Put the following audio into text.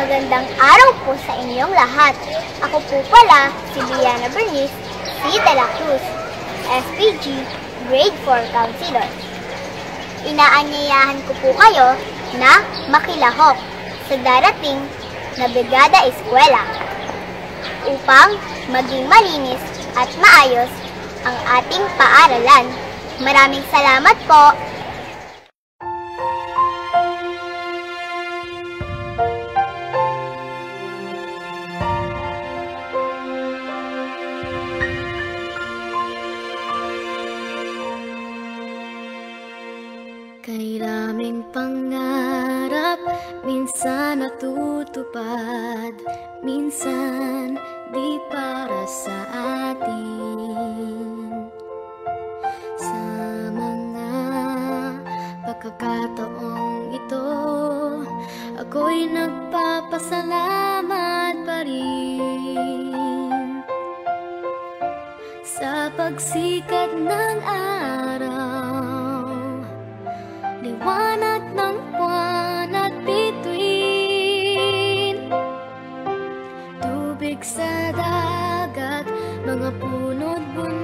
Magandang araw po sa inyong lahat. Ako po pala si Liana Bernice C. De La Cruz, SPG Grade 4 Counselor. Inaanyayahan ko po kayo na makilahok sa darating na Brigada Eskwela upang maging malinis at maayos ang ating paaralan. Maraming salamat po! Kay raming pangarap, minsan natutupad, minsan di para sa atin. Sa mga pagkakataong ito, ako'y nagpapasalamat pa rin sa pagsikat ng araw, liwanag ng buwan at bituin, tubig sa dagat, mga puno't bundok.